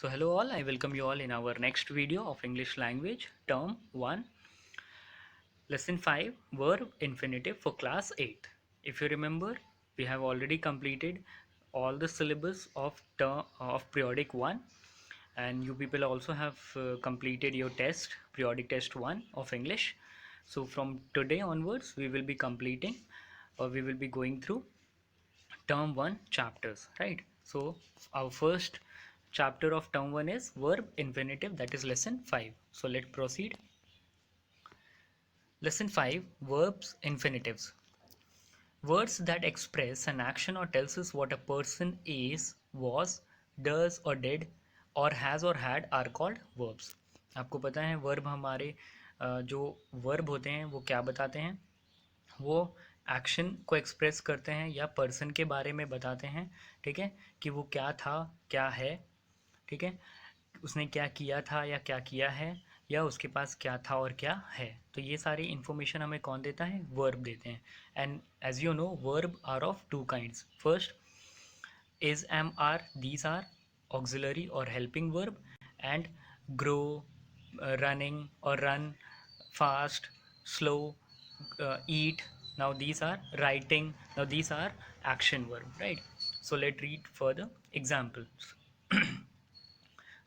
So hello all, I welcome you all in our next video of English language term 1 lesson 5 verb infinitive for class 8. If you remember, we have already completed all the syllabus of term of periodic 1, and you people also have completed your test periodic test 1 of English. So from today onwards we will be completing or we will be going through term 1 chapters, right? So our first chapter of term 1 is verb infinitive, that is lesson 5. So let's proceed. Lesson 5, verbs infinitives. Words that express an action or tells us what a person is, was, does or did or has or had are called verbs. आपको पता है verb हमारे जो verb होते हैं वो क्या बताते हैं, वो एक्शन को एक्सप्रेस करते हैं या पर्सन के बारे में बताते हैं, ठीक है, कि वो क्या था क्या है, ठीक है, उसने क्या किया था या क्या किया है या उसके पास क्या था और क्या है। तो ये सारी इन्फॉर्मेशन हमें कौन देता है, वर्ब देते हैं। And as you know verb are of two kinds, first is, am, are, these are auxiliary or helping verb, and grow, running or run, fast, slow, eat, now these are writing, now these are action verb, right? So let's read further examples.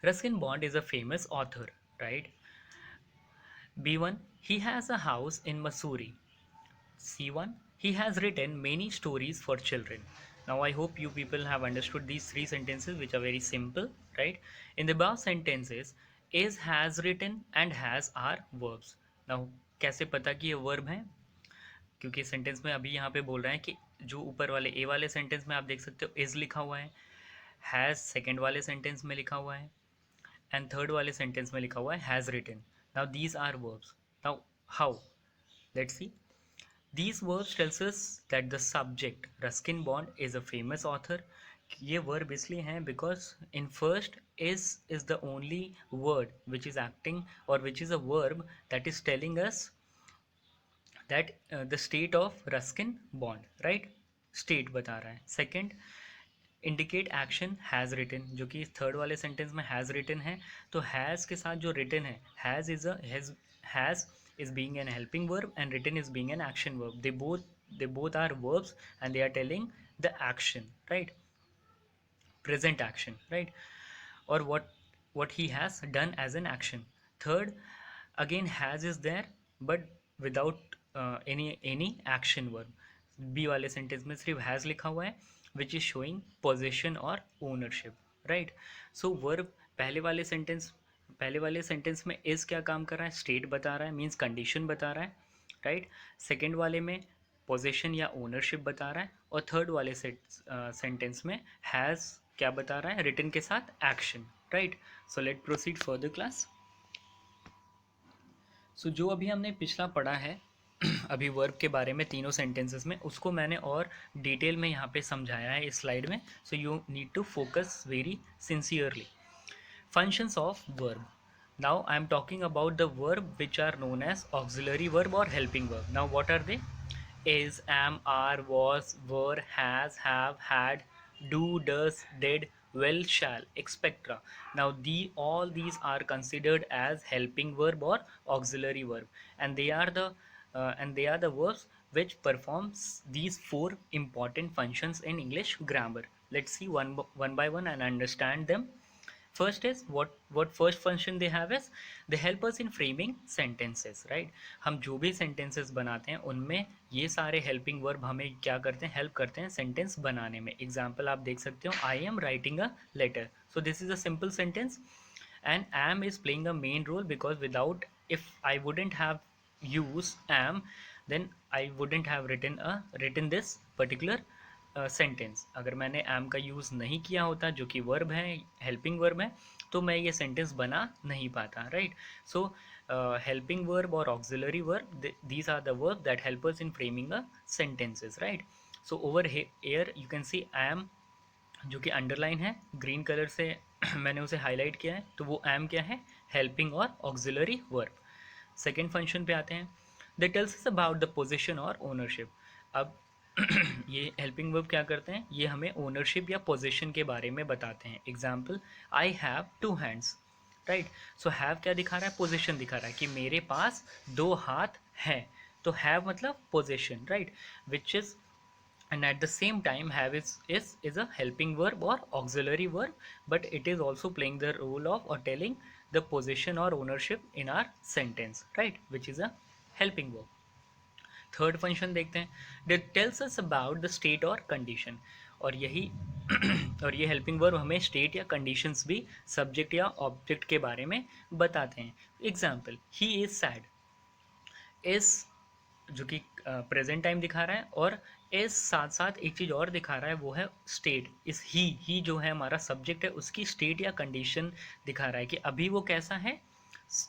Ruskin Bond is a famous author, right? B1, he has a house in Missouri. C1, he has written many stories for children. Now I hope you people have understood these three sentences, which are very simple, right? In the above sentences, is, has written and has are verbs. Now कैसे पता कि ये verb है, क्योंकि sentence में अभी यहाँ पे बोल रहे हैं कि जो ऊपर वाले ए वाले सेंटेंस में आप देख सकते हो इज लिखा हुआ है, हैज़ सेकेंड वाले सेंटेंस में लिखा हुआ है, एंड थर्ड वाले सेंटेंस में लिखा हुआ है has written. Now these are verbs. Now how, let's see. These verbs tells us that the subject Ruskin Bond is a famous author. ये वर्ब इसलिए हैं because in first is the only word which is acting or which is a verb that is telling us that the state of Ruskin Bond, right? State बता रहा है. Second, indicate action has written, जो कि third वाले sentence में has written है. तो has के साथ जो written है, has is being an helping verb and written is being an action verb. They both are verbs and they are telling the action, right? Present action, right? Or what he has done as an action. Third, again has is there but without any action verb. B वाले sentence में सिर्फ has लिखा हुआ है which is showing possession और ownership, right? So verb पहले वाले sentence में इज़ क्या काम कर रहा है, स्टेट बता रहा है, मीन्स कंडीशन बता रहा है, राइट? सेकेंड वाले में पोजेशन या ओनरशिप बता रहा है, और थर्ड वाले सेंटेंस में हैज़ क्या बता रहा है, रिटन के साथ action, right? So let proceed further class. So जो अभी हमने पिछला पढ़ा है अभी वर्ब के बारे में तीनों सेंटेंसेस में, उसको मैंने और डिटेल में यहाँ पे समझाया है इस स्लाइड में. So you need to focus very sincerely. Functions of verb. Now I am talking about the verb which are known as auxiliary verb or helping verb. Now what are they? Is, am, are, was, were, has, have, had, do, does, did, will, shall, etc. Now all these are considered as helping verb or auxiliary verb, and they are the verbs which performs these four important functions in English grammar. Let's see one by one and understand them. First is what first function they have is they help us in framing sentences, right? हम जो भी sentences बनाते हैं उनमें ये सारे helping verb हमें क्या करते हैं, help करते हैं sentence बनाने में. Example आप देख सकते हो, I am writing a letter. So this is a simple sentence and am is playing a main role because if I wouldn't have used am, then I wouldn't have written this particular sentence. अगर मैंने M का use नहीं किया होता जो कि verb है, helping verb है, तो मैं ये सेंटेंस बना नहीं पाता, राइट? सो हेल्पिंग वर्ब और auxiliary verb, these are the verb that help us in framing a sentences, right? So over here you can see am, जो कि अंडरलाइन है ग्रीन कलर से मैंने उसे हाईलाइट किया है, तो वो एम क्या है, हेल्पिंग और ऑक्सिलरी वर्ब. सेकेंड फंक्शन पे आते हैं. That tells us about the position और ओनरशिप. अब ये हेल्पिंग वर्ब क्या करते हैं, ये हमें ओनरशिप या पोजीशन के बारे में बताते हैं. Example, I have 2 hands, right. So have क्या दिखा रहा है, पोजीशन दिखा रहा है कि मेरे पास 2 हाथ हैं. तो हैव मतलब position, right, which is, and at the same time have is a helping verb or auxiliary verb, but it is also playing the role of or telling the position or ownership in our sentence, right, which is a helping verb. Third function देखते हैं, that tells us about the state और condition. और यही और ये helping verb हमें state या conditions भी सब्जेक्ट या ऑब्जेक्ट के बारे में बताते हैं. Example, he is sad. Is जो कि प्रेजेंट टाइम दिखा रहा है, और इस साथ साथ एक चीज़ और दिखा रहा है, वो है स्टेट. इस ही जो है हमारा सब्जेक्ट है, उसकी स्टेट या कंडीशन दिखा रहा है कि अभी वो कैसा है,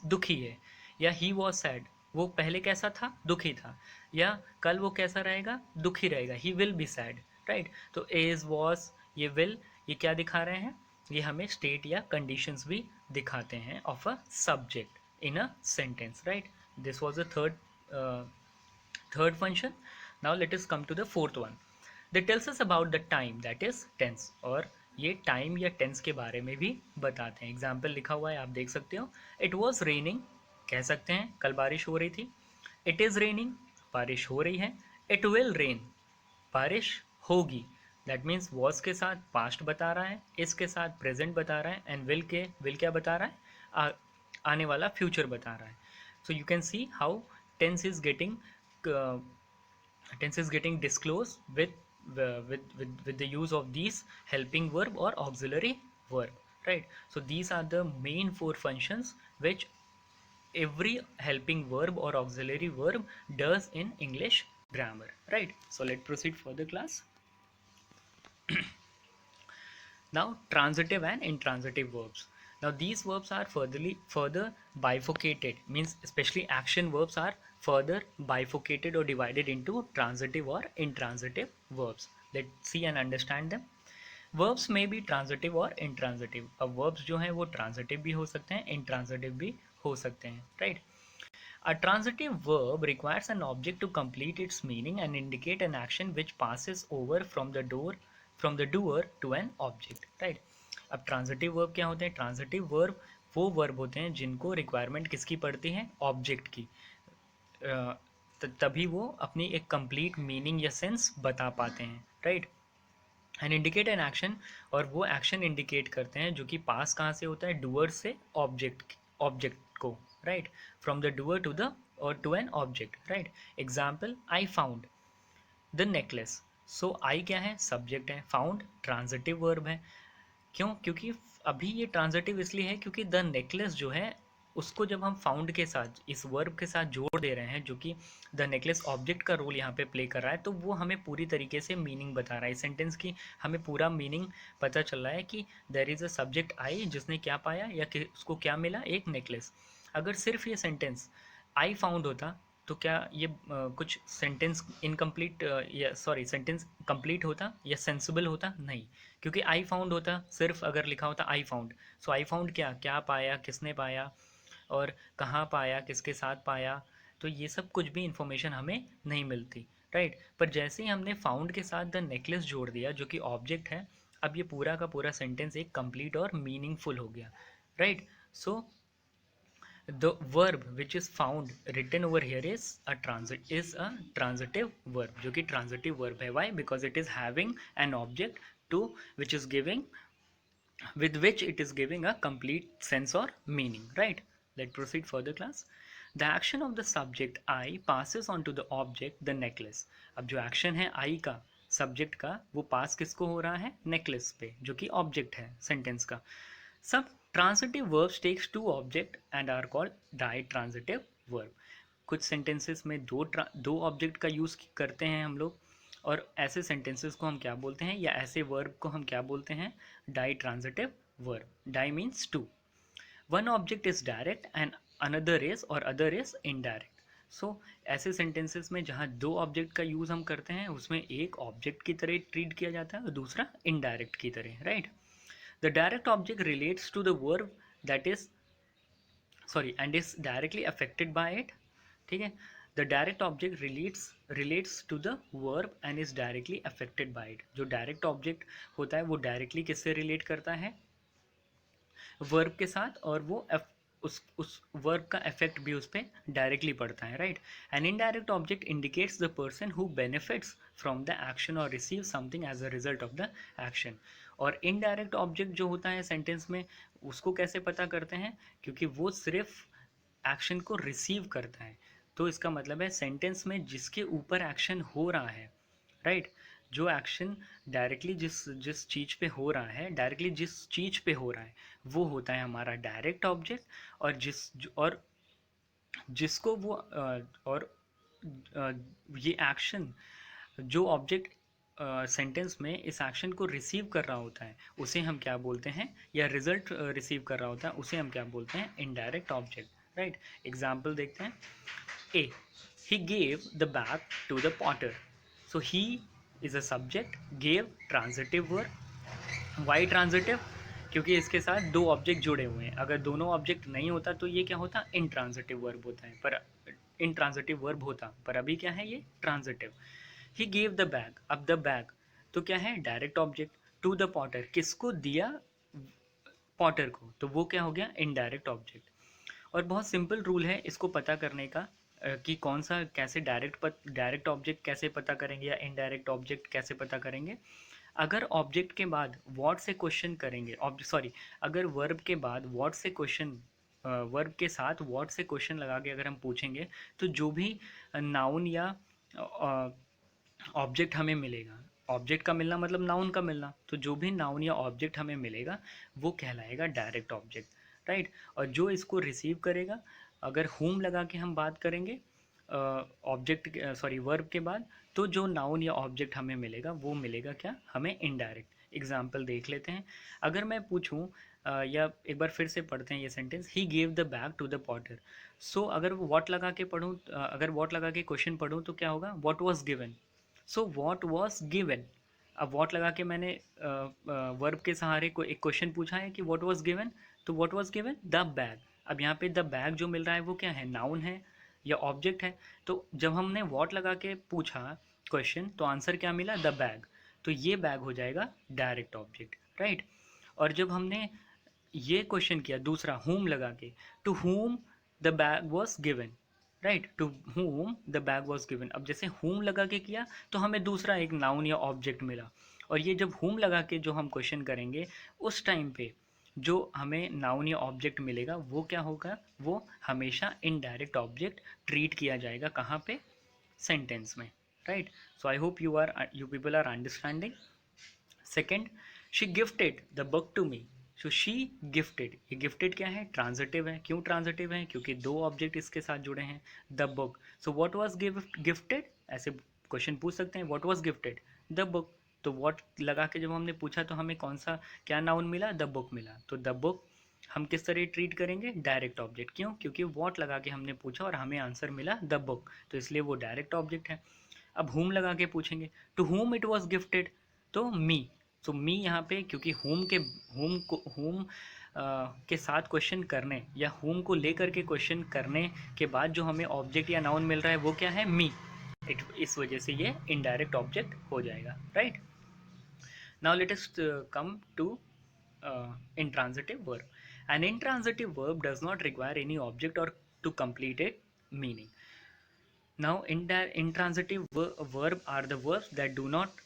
दुखी है. या ही वॉज सैड, वो पहले कैसा था, दुखी था. या कल वो कैसा रहेगा, दुखी रहेगा, he will be sad, right. तो इज, वॉज, ये विल, ये क्या दिखा रहे हैं, ये हमें स्टेट या कंडीशंस भी दिखाते हैं of a subject in a sentence, right. This was the third function. Now let us come to the fourth one. That tells us about the time, that is tense. और ये time या tense के बारे में भी बताते हैं. Example लिखा हुआ है, आप देख सकते हो. इट वॉज रेनिंग, कह सकते हैं कल बारिश हो रही थी. इट इज़ रेनिंग, बारिश हो रही है. इट विल रेन, बारिश होगी. दैट मीन्स वॉज के साथ पास्ट बता रहा है, इसके साथ प्रेजेंट बता रहा है, एंड विल क्या बता रहा है, आने वाला फ्यूचर बता रहा है. So you can see how tense is getting uh, tense is getting disclosed with the use of these helping verb or auxiliary verb, right. So these are the main 4 functions which every helping verb or auxiliary verb does in English grammar, right. So let's proceed for the class. Now, transitive and intransitive verbs. Now, these verbs are further bifurcated, means especially action verbs are further bifurcated or divided into transitive or intransitive verbs. Let's see and understand them. Verbs may be transitive or intransitive. अब verbs जो हैं वो transitive भी हो सकते हैं, intransitive भी हो सकते हैं, right? A transitive verb requires an object to complete its meaning and indicate an action which passes over from the doer to an object, right. अब ट्रांजिटिव वर्ब क्या होते हैं, ट्रांजिटिव वर्ब वो वर्ब होते हैं जिनको रिक्वायरमेंट किसकी पड़ती है, ऑब्जेक्ट की. तभी वो अपनी एक कंप्लीट मीनिंग या सेंस बता पाते हैं, right. And indicate an action, और वो एक्शन इंडिकेट करते हैं जो कि पास कहाँ से होता है, डूअर से ऑब्जेक्ट को, right. From the doer to the और to an object, right. Example, I found the necklace. So I क्या है, सब्जेक्ट है. फाउंड ट्रांजिटिव वर्ब है. क्यों, क्योंकि अभी ये ट्रांजिटिव इसलिए है क्योंकि द नेकलेस जो है उसको जब हम फाउंड के साथ इस वर्ब के साथ जोड़ दे रहे हैं, जो कि द नेकलेस ऑब्जेक्ट का रोल यहाँ पे प्ले कर रहा है, तो वो हमें पूरी तरीके से मीनिंग बता रहा है. इस सेंटेंस की हमें पूरा मीनिंग पता चल रहा है कि there is a subject I जिसने क्या पाया या कि उसको क्या मिला, एक नेकलेस. अगर सिर्फ ये सेंटेंस आई फाउंड होता तो क्या ये कुछ सेंटेंस इनकम्प्लीट या सॉरी सेंटेंस कंप्लीट होता या सेंसिबल होता, नहीं. क्योंकि आई फाउंड होता, सिर्फ अगर लिखा होता I found, so I found क्या क्या पाया, किसने पाया, और कहाँ पाया, किसके साथ पाया, तो ये सब कुछ भी इंफॉर्मेशन हमें नहीं मिलती, राइट. पर जैसे ही हमने फाउंड के साथ द नेकलेस जोड़ दिया जो कि ऑब्जेक्ट है, अब ये पूरा का पूरा सेंटेंस एक कंप्लीट और मीनिंगफुल हो गया, right. So the verb which is found written over here is a transitive verb, जो कि transitive verb है. Why? Because it is having an object to which is giving with which it is giving a complete sense or meaning, right. Let's proceed further class. The action of the subject I passes on to the object the necklace. अब जो action है I का, subject का, वो pass किसको हो रहा है, necklace पे, जो कि object है sentence का. Some transitive verbs takes two object and are called ditransitive verb. कुछ sentences में दो object का use करते हैं हम लोग, और ऐसे sentences को हम क्या बोलते हैं, या ऐसे verb को हम क्या बोलते हैं, ditransitive verb. Di means two. One object is direct and another is or other is indirect. So ऐसे sentences में जहाँ दो object का use हम करते हैं उसमें एक object की तरह treat किया जाता है और दूसरा indirect की तरह, right. The direct object relates to the verb that is and is directly affected by it, ठीक है. The direct object relates to the verb and is directly affected by it. जो डायरेक्ट ऑब्जेक्ट होता है वो directly किससे relate करता है, verb के साथ, और वो उस वर्ब का इफेक्ट भी उस पर डायरेक्टली पड़ता है, right. An indirect object indicates the person who benefits from the action और receive something as a result of the action. और इनडायरेक्ट ऑब्जेक्ट जो होता है सेंटेंस में, उसको कैसे पता करते हैं, क्योंकि वो सिर्फ एक्शन को रिसीव करता है। तो इसका मतलब है सेंटेंस में जिसके ऊपर एक्शन हो रहा है, राइट, जो एक्शन डायरेक्टली जिस जिस चीज़ पे हो रहा है, डायरेक्टली जिस चीज़ पे हो रहा है, वो होता है हमारा डायरेक्ट ऑब्जेक्ट। और और जिसको वो और ये एक्शन, जो ऑब्जेक्ट सेंटेंस में इस एक्शन को रिसीव कर रहा होता है, उसे हम क्या बोलते हैं, या रिजल्ट रिसीव कर रहा होता है, उसे हम क्या बोलते हैं, इनडायरेक्ट ऑब्जेक्ट, राइट। एग्जाम्पल देखते हैं। ए, he gave the bag to the potter. So he is a subject, gave transitive verb। why transitive? क्योंकि इसके साथ दो ऑब्जेक्ट जुड़े हुए हैं। अगर दोनों ऑब्जेक्ट नहीं होता तो ये क्या होता, इंट्रांजिटिव वर्ब होता है, पर इंट्रांजिटिव वर्ब होता, पर अभी क्या है, ये transitive. He gave the bag, अब द बैग तो क्या है, direct object. To the potter, किसको दिया, पॉटर को, तो वो क्या हो गया, इनडायरेक्ट ऑब्जेक्ट। और बहुत सिंपल रूल है इसको पता करने का, कि कौन सा, कैसे डायरेक्ट ऑब्जेक्ट कैसे पता करेंगे या इनडायरेक्ट ऑब्जेक्ट कैसे पता करेंगे। अगर ऑब्जेक्ट के बाद व्हाट से क्वेश्चन करेंगे, अगर वर्ब के बाद व्हाट से क्वेश्चन, वर्ब के साथ व्हाट से क्वेश्चन लगा के अगर हम पूछेंगे, तो जो भी नाउन या ऑब्जेक्ट हमें मिलेगा, ऑब्जेक्ट का मिलना मतलब नाउन का मिलना, तो जो भी नाउन या ऑब्जेक्ट हमें मिलेगा वो कहलाएगा डायरेक्ट ऑब्जेक्ट, राइट। और जो इसको रिसीव करेगा, अगर होम लगा के हम बात करेंगे ऑब्जेक्ट, वर्ब के बाद, तो जो नाउन या ऑब्जेक्ट हमें मिलेगा वो मिलेगा क्या, हमें इनडायरेक्ट। एग्जाम्पल देख लेते हैं। अगर मैं पूछूं, या एक बार फिर से पढ़ते हैं ये sentence, he gave the bag to the potter. So अगर वॉट लगा के पढ़ूँ, अगर वॉट लगा के क्वेश्चन पढ़ूँ तो क्या होगा, what was given. So what was given, अब वॉट लगा के मैंने वर्ब के सहारे को एक क्वेश्चन पूछा है कि वॉट वॉज गिवन, तो what was given, the bag. अब यहाँ पे द बैग जो मिल रहा है वो क्या है, नाउन है या ऑब्जेक्ट है। तो जब हमने वॉट लगा के पूछा क्वेश्चन, तो आंसर क्या मिला, द बैग। तो ये बैग हो जाएगा डायरेक्ट ऑब्जेक्ट, राइट। और जब हमने ये क्वेश्चन किया दूसरा, होम लगा के, to whom the bag was given, right, to whom the bag was given. अब जैसे होम लगा के किया तो हमें दूसरा एक नाउन या ऑब्जेक्ट मिला। और ये जब होम लगा के जो हम क्वेश्चन करेंगे, उस टाइम पे जो हमें नाउन या ऑब्जेक्ट मिलेगा वो क्या होगा, वो हमेशा इनडायरेक्ट ऑब्जेक्ट ट्रीट किया जाएगा, कहाँ पे, सेंटेंस में, right. So I hope you people are understanding. Second, she gifted the book to me. So she gifted, ये गिफ्टेड क्या है, ट्रांजिटिव है। क्यों ट्रांजिटिव है, क्योंकि दो ऑब्जेक्ट इसके साथ जुड़े हैं, the book. So what was gifted, ऐसे क्वेश्चन पूछ सकते हैं, what was gifted, the book. तो व्हाट लगा के जब हमने पूछा तो हमें कौन सा, क्या नाउन मिला, द बुक मिला। तो द बुक हम किस तरह ट्रीट करेंगे, डायरेक्ट ऑब्जेक्ट। क्यों, क्योंकि व्हाट लगा के हमने पूछा और हमें आंसर मिला द बुक, तो इसलिए वो डायरेक्ट ऑब्जेक्ट है। अब होम लगा के पूछेंगे, to whom it was gifted, to me. तो मी यहाँ पे, क्योंकि होम के साथ क्वेश्चन करने या होम को लेकर के क्वेश्चन करने के बाद जो हमें ऑब्जेक्ट या नाउन मिल रहा है वो क्या है, मी। इस वजह से ये इनडायरेक्ट ऑब्जेक्ट हो जाएगा, right. Now let us come to intransitive verb. An intransitive verb does not require any object or to complete its meaning. Now, intransitive verb are the verbs that do not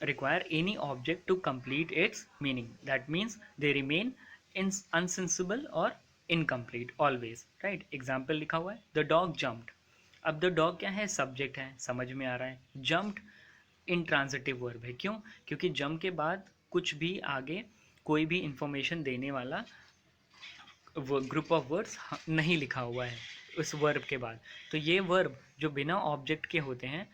require any object to complete its meaning. That means they remain unsensible or incomplete always. Right? Example लिखा हुआ है, the dog jumped. अब the dog क्या है, subject है, समझ में आ रहा है। jumped इंट्रांजिटिव वर्ब है। क्यों, क्योंकि जंप के बाद कुछ भी आगे कोई भी इंफॉर्मेशन देने वाला ग्रुप ऑफ वर्ड्स नहीं लिखा हुआ है उस वर्ब के बाद। तो ये वर्ब जो बिना ऑब्जेक्ट के होते हैं,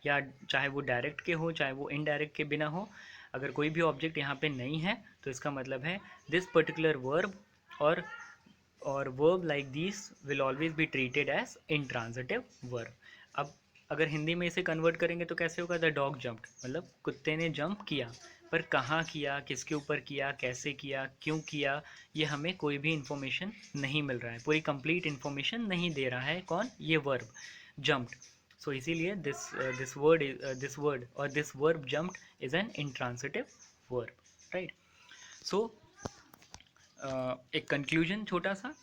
या चाहे वो डायरेक्ट के हो चाहे वो इनडायरेक्ट के बिना हो, अगर कोई भी ऑब्जेक्ट यहाँ पे नहीं है तो इसका मतलब है दिस पर्टिकुलर वर्ब और verb like this will always be treated as intransitive verb. अब अगर हिंदी में इसे कन्वर्ट करेंगे तो कैसे होगा, द डॉग जंप्ड, मतलब कुत्ते ने जंप किया, पर कहाँ किया, किसके ऊपर किया, कैसे किया, क्यों किया, ये हमें कोई भी इन्फॉर्मेशन नहीं मिल रहा है, पूरी कंप्लीट इन्फॉर्मेशन नहीं दे रहा है कौन, ये वर्ब। jumped. So इसीलिए this word or this verb jumped is an intransitive verb, right? So एक कंक्लूजन छोटा सा,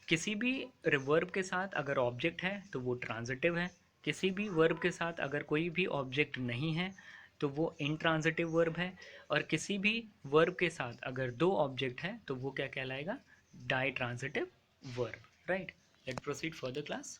किसी भी वर्ब के साथ अगर ऑब्जेक्ट है तो वो ट्रांजिटिव है, किसी भी वर्ब के साथ अगर कोई भी ऑब्जेक्ट नहीं है तो वो इनट्रांजिटिव वर्ब है, और किसी भी वर्ब के साथ अगर दो ऑब्जेक्ट है तो वो क्या कहलाएगा, ditransitive verb, right? Let proceed further class.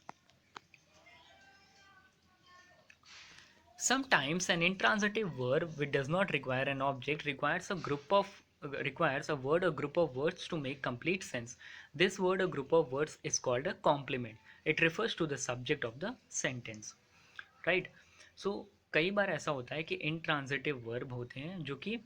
Sometimes an intransitive verb which does not require an object requires a word or group of words to make complete sense. This word or group of words is called a complement. It refers to the subject of the sentence. Right? So कई बार ऐसा होता है कि intransitive verb होते हैं जो कि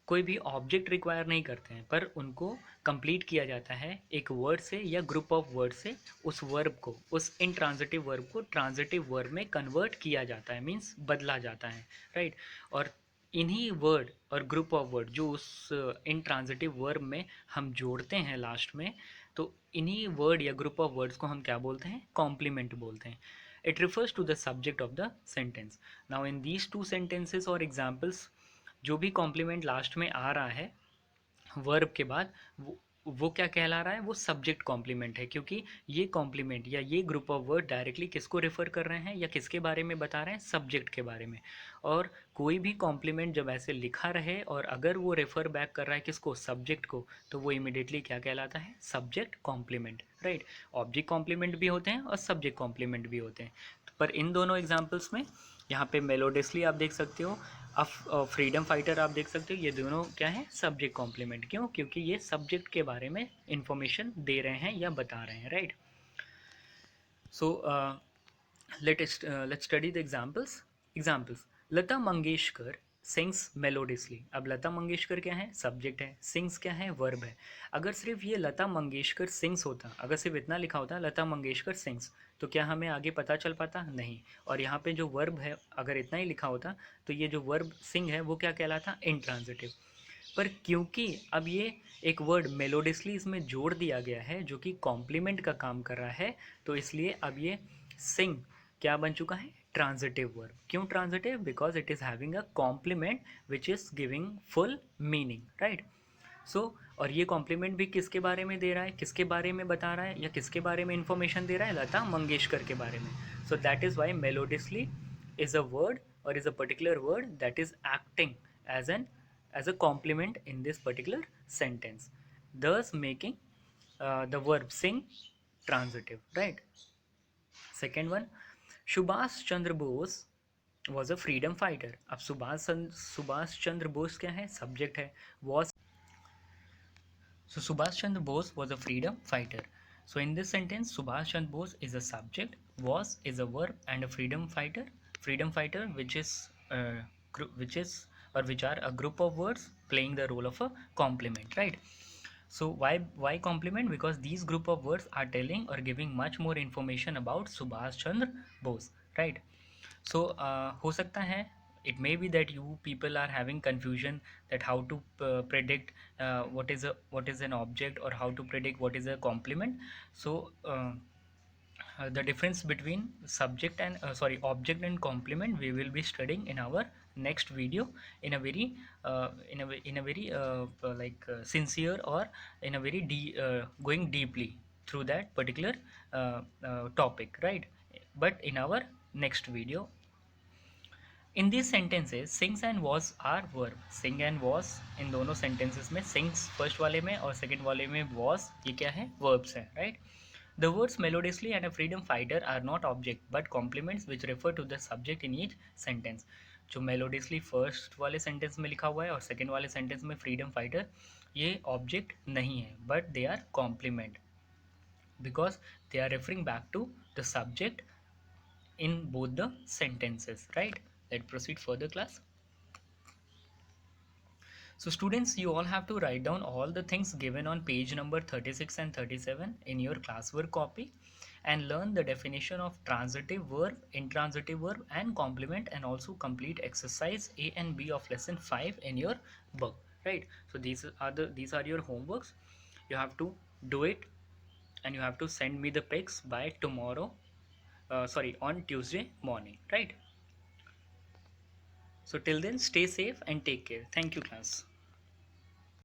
कोई भी ऑब्जेक्ट रिक्वायर नहीं करते हैं, पर उनको कंप्लीट किया जाता है एक वर्ड से या ग्रुप ऑफ वर्ड से, उस वर्ब को, उस इंट्रांजिटिव वर्ब को ट्रांजिटिव वर्ब में कन्वर्ट किया जाता है, मीन्स बदला जाता है, राइट? और इन्हीं वर्ड और ग्रुप ऑफ वर्ड जो उस इंट्रांजिटिव वर्ब में हम जोड़ते हैं लास्ट में, तो इन्हीं वर्ड या ग्रुप ऑफ वर्ड्स को हम क्या बोलते हैं, कॉम्प्लीमेंट बोलते हैं. It refers to the subject of the sentence. Now in these two sentences or examples, जो भी कॉम्प्लीमेंट लास्ट में आ रहा है वर्ब के बाद, वो क्या कहला रहा है, वो सब्जेक्ट कॉम्प्लीमेंट है, क्योंकि ये कॉम्प्लीमेंट या ये ग्रुप ऑफ वर्ड डायरेक्टली किसको रेफर कर रहे हैं या किसके बारे में बता रहे हैं, सब्जेक्ट के बारे में. और कोई भी कॉम्प्लीमेंट जब ऐसे लिखा रहे और अगर वो रेफर बैक कर रहा है किसको, सब्जेक्ट को, तो वो इमिडिएटली क्या कहलाता है, subject complement, right? Object complement भी होते हैं और सब्जेक्ट कॉम्प्लीमेंट भी होते हैं. पर इन दोनों एग्जाम्पल्स में, यहाँ पे मेलोडियसली आप देख सकते हो, फ्रीडम फाइटर आप देख सकते हो, ये दोनों क्या है, सब्जेक्ट कॉम्प्लीमेंट. क्यों? क्योंकि ये सब्जेक्ट के बारे में इंफॉर्मेशन दे रहे हैं या बता रहे हैं, right? So let's study the examples. Lata Mangeshkar sings melodiously. अब लता मंगेशकर क्या है, सब्जेक्ट है, सिंग्स क्या है, वर्ब है. अगर सिर्फ ये लता मंगेशकर सिंग्स होता, अगर सिर्फ इतना लिखा होता लता मंगेशकर सिंग्स, तो क्या हमें आगे पता चल पाता, नहीं. और यहाँ पे जो वर्ब है अगर इतना ही लिखा होता तो ये जो वर्ब सिंग है वो क्या कहलाता, इंट्रांजिटिव. पर क्योंकि अब ये एक वर्ड मेलोडियसली इसमें जोड़ दिया गया है जो कि कॉम्प्लीमेंट का काम कर रहा है, तो इसलिए अब ये सिंग क्या बन चुका है, ट्रांजिटिव वर्ब. क्यों transitive? Because it is having a complement which is giving full meaning, right? So और ये कॉम्प्लीमेंट भी किसके बारे में दे रहा है, किसके बारे में बता रहा है या किसके बारे में इंफॉर्मेशन दे रहा है, लता मंगेशकर के बारे में. So that is why melodiously is a word और is a particular word that is acting as an as a complement in this particular sentence, thus making the verb sing transitive, right? Second one, Subhash Chandra Bose was a freedom fighter. अब सुभाष चंद्र बोस क्या है, subject है, was. So Subhash Chandra Bose was a freedom fighter. So in this sentence, Subhash Chandra Bose is a subject, was is a verb, and a freedom fighter, which is or which are a group of words playing the role of a complement, right? So why complement? Because these group of words are telling or giving much more information about Subhash Chandra Bose, right? So हो सकता है, it may be that you people are having confusion that how to predict what is an object, or how to predict what is a complement. So the difference between subject and object and complement we will be studying in our next video in a very sincere, or in a very going deeply through that particular topic, right? But in our next video. In these sentences sings and was are verb. Sing and was इन दोनों sentences में, sings first वाले में और second वाले में was, ये क्या है, verbs है, right? The words melodiously and a freedom fighter are not object but complements which refer to the subject in each sentence. जो melodiously first वाले sentence में लिखा हुआ है और second वाले sentence में freedom fighter, ये object नहीं है but they are complement because they are referring back to the subject in both the sentences, right? Let's proceed further, class. So students, you all have to write down all the things given on page number 36 and 37 in your classwork copy and learn the definition of transitive verb, intransitive verb and complement, and also complete exercise A and B of lesson 5 in your book, right? So these are your homeworks. You have to do it and you have to send me the pics by tomorrow on Tuesday morning, right? So till then, stay safe and take care. Thank you, class.